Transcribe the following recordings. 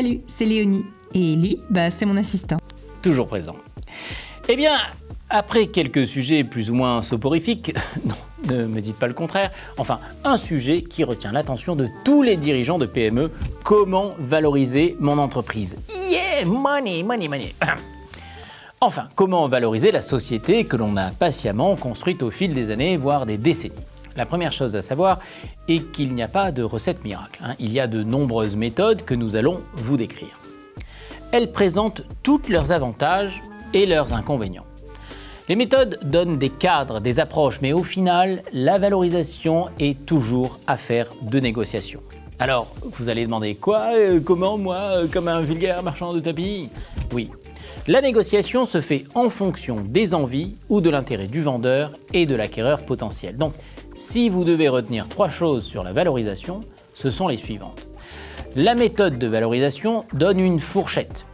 Salut, c'est Léonie. Et lui, c'est mon assistant. Toujours présent. Eh bien, après quelques sujets plus ou moins soporifiques, non, ne me dites pas le contraire, enfin, un sujet qui retient l'attention de tous les dirigeants de PME, comment valoriser mon entreprise? Yeah, money, money, money. Enfin, comment valoriser la société que l'on a patiemment construite au fil des années, voire des décennies? La première chose à savoir est qu'il n'y a pas de recette miracle. Il y a de nombreuses méthodes que nous allons vous décrire. Elles présentent tous leurs avantages et leurs inconvénients. Les méthodes donnent des cadres, des approches, mais au final, la valorisation est toujours affaire de négociation. Alors, vous allez demander quoi? Comment moi, comme un vulgaire marchand de tapis? Oui. La négociation se fait en fonction des envies ou de l'intérêt du vendeur et de l'acquéreur potentiel. Donc, si vous devez retenir 3 choses sur la valorisation, ce sont les suivantes. La méthode de valorisation donne une fourchette.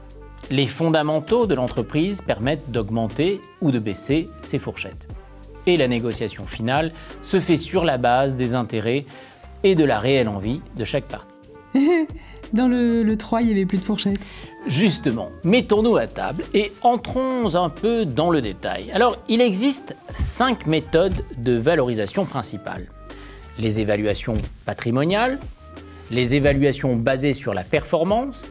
Les fondamentaux de l'entreprise permettent d'augmenter ou de baisser ces fourchettes. Et la négociation finale se fait sur la base des intérêts et de la réelle envie de chaque partie. Dans le 3, il n'y avait plus de fourchette. Justement, mettons-nous à table et entrons un peu dans le détail. Alors, il existe 5 méthodes de valorisation principales. Les évaluations patrimoniales, les évaluations basées sur la performance,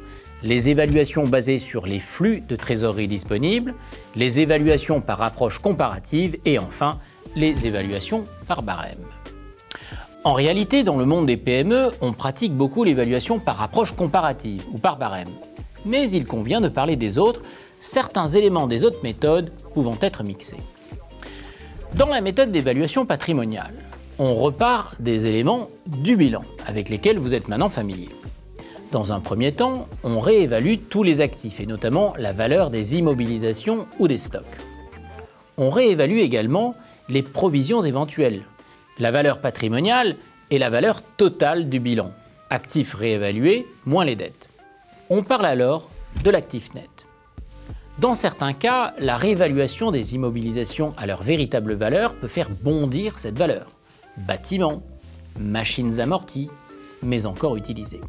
les évaluations basées sur les flux de trésorerie disponibles, les évaluations par approche comparative et enfin, les évaluations par barème. En réalité, dans le monde des PME, on pratique beaucoup l'évaluation par approche comparative ou par barème. Mais il convient de parler des autres, certains éléments des autres méthodes pouvant être mixés. Dans la méthode d'évaluation patrimoniale, on repart des éléments du bilan avec lesquels vous êtes maintenant familier. Dans un premier temps, on réévalue tous les actifs et notamment la valeur des immobilisations ou des stocks. On réévalue également les provisions éventuelles, la valeur patrimoniale et la valeur totale du bilan, actifs réévalués moins les dettes. On parle alors de l'actif net. Dans certains cas, la réévaluation des immobilisations à leur véritable valeur peut faire bondir cette valeur. Bâtiments, machines amorties, mais encore utilisées.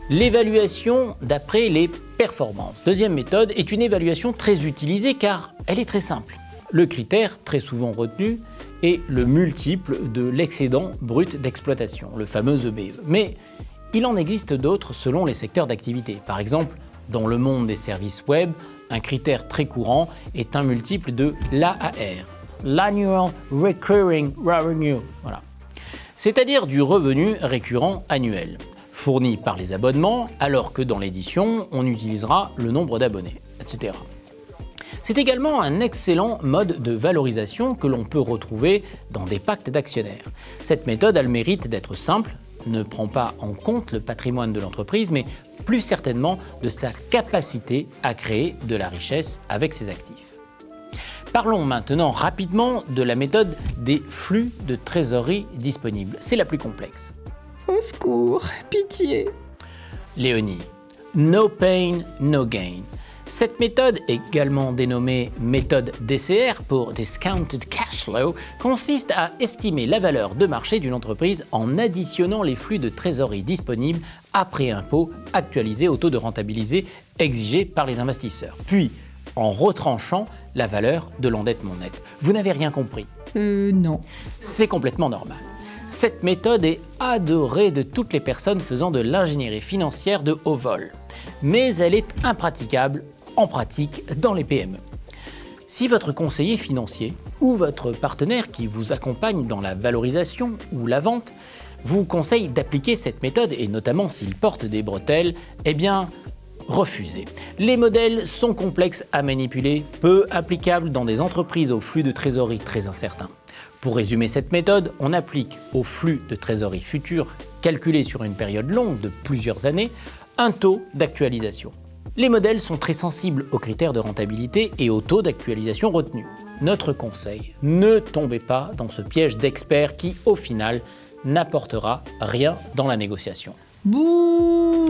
L'évaluation d'après les performances. Deuxième méthode est une évaluation très utilisée car elle est très simple. Le critère très souvent retenu est le multiple de l'excédent brut d'exploitation, le fameux EBE. Mais il en existe d'autres selon les secteurs d'activité. Par exemple, dans le monde des services web, un critère très courant est un multiple de l'ARR, l'Annual Recurring Revenue, voilà. C'est-à-dire du revenu récurrent annuel, fourni par les abonnements, alors que dans l'édition, on utilisera le nombre d'abonnés, etc. C'est également un excellent mode de valorisation que l'on peut retrouver dans des pactes d'actionnaires. Cette méthode a le mérite d'être simple, ne prend pas en compte le patrimoine de l'entreprise, mais plus certainement de sa capacité à créer de la richesse avec ses actifs. Parlons maintenant rapidement de la méthode des flux de trésorerie disponibles. C'est la plus complexe. Au secours, pitié. Léonie, no pain, no gain. Cette méthode, également dénommée méthode DCR pour Discounted Cash Flow, consiste à estimer la valeur de marché d'une entreprise en additionnant les flux de trésorerie disponibles après impôt actualisés au taux de rentabilité exigé par les investisseurs, puis en retranchant la valeur de l'endettement net. Vous n'avez rien compris? Non. C'est complètement normal. Cette méthode est adorée de toutes les personnes faisant de l'ingénierie financière de haut vol, mais elle est impraticable en pratique dans les PME. Si votre conseiller financier ou votre partenaire qui vous accompagne dans la valorisation ou la vente vous conseille d'appliquer cette méthode, et notamment s'il porte des bretelles, eh bien, refusez. Les modèles sont complexes à manipuler, peu applicables dans des entreprises au flux de trésorerie très incertain. Pour résumer cette méthode, on applique au flux de trésorerie futur, calculé sur une période longue de plusieurs années, un taux d'actualisation. Les modèles sont très sensibles aux critères de rentabilité et au taux d'actualisation retenu. Notre conseil, ne tombez pas dans ce piège d'experts qui, au final, n'apportera rien dans la négociation. Bouh!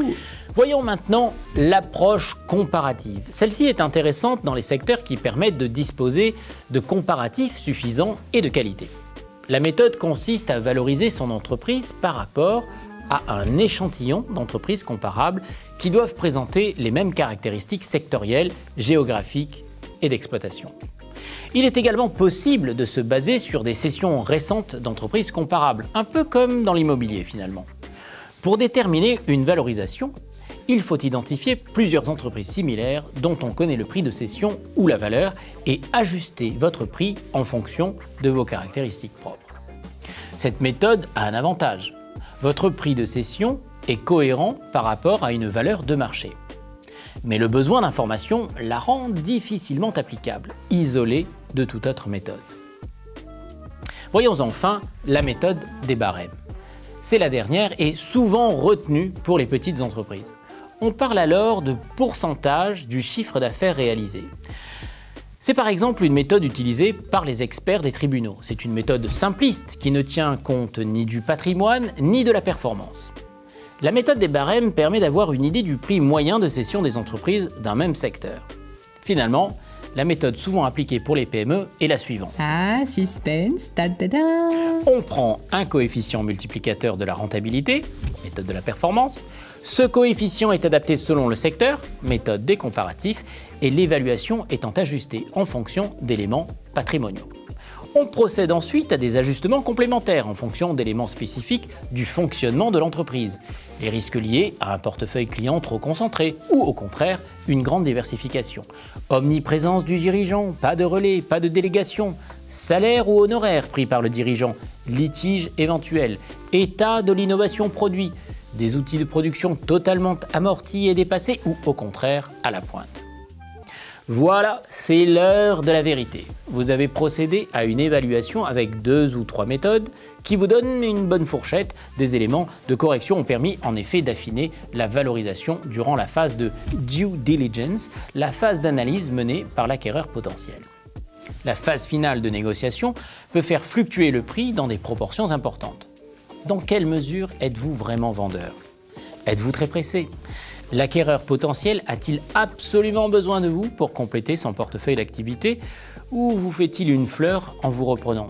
Voyons maintenant l'approche comparative. Celle-ci est intéressante dans les secteurs qui permettent de disposer de comparatifs suffisants et de qualité. La méthode consiste à valoriser son entreprise par rapport à un échantillon d'entreprises comparables qui doivent présenter les mêmes caractéristiques sectorielles, géographiques et d'exploitation. Il est également possible de se baser sur des cessions récentes d'entreprises comparables, un peu comme dans l'immobilier finalement. Pour déterminer une valorisation, il faut identifier plusieurs entreprises similaires dont on connaît le prix de cession ou la valeur et ajuster votre prix en fonction de vos caractéristiques propres. Cette méthode a un avantage. Votre prix de cession est cohérent par rapport à une valeur de marché. Mais le besoin d'information la rend difficilement applicable, isolée de toute autre méthode. Voyons enfin la méthode des barèmes. C'est la dernière et souvent retenue pour les petites entreprises. On parle alors de pourcentage du chiffre d'affaires réalisé. C'est par exemple une méthode utilisée par les experts des tribunaux. C'est une méthode simpliste qui ne tient compte ni du patrimoine ni de la performance. La méthode des barèmes permet d'avoir une idée du prix moyen de cession des entreprises d'un même secteur. Finalement, la méthode souvent appliquée pour les PME est la suivante. Ah, suspense, ta-da-da. On prend un coefficient multiplicateur de la rentabilité, méthode de la performance. Ce coefficient est adapté selon le secteur, méthode des comparatifs, et l'évaluation étant ajustée en fonction d'éléments patrimoniaux. On procède ensuite à des ajustements complémentaires en fonction d'éléments spécifiques du fonctionnement de l'entreprise. Les risques liés à un portefeuille client trop concentré ou au contraire une grande diversification. Omniprésence du dirigeant, pas de relais, pas de délégation, salaire ou honoraire pris par le dirigeant, litige éventuel, état de l'innovation produit, des outils de production totalement amortis et dépassés ou au contraire à la pointe. Voilà, c'est l'heure de la vérité. Vous avez procédé à une évaluation avec 2 ou 3 méthodes qui vous donnent une bonne fourchette. Des éléments de correction ont permis en effet d'affiner la valorisation durant la phase de due diligence, la phase d'analyse menée par l'acquéreur potentiel. La phase finale de négociation peut faire fluctuer le prix dans des proportions importantes. Dans quelle mesure êtes-vous vraiment vendeur? Êtes-vous très pressé? L'acquéreur potentiel a-t-il absolument besoin de vous pour compléter son portefeuille d'activité ou vous fait-il une fleur en vous reprenant?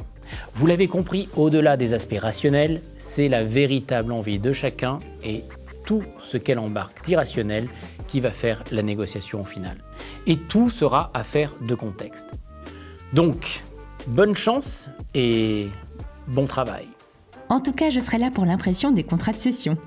Vous l'avez compris, au-delà des aspects rationnels, c'est la véritable envie de chacun et tout ce qu'elle embarque d'irrationnel qui va faire la négociation au final. Et tout sera affaire de contexte. Donc, bonne chance et bon travail. En tout cas, je serai là pour l'impression des contrats de cession.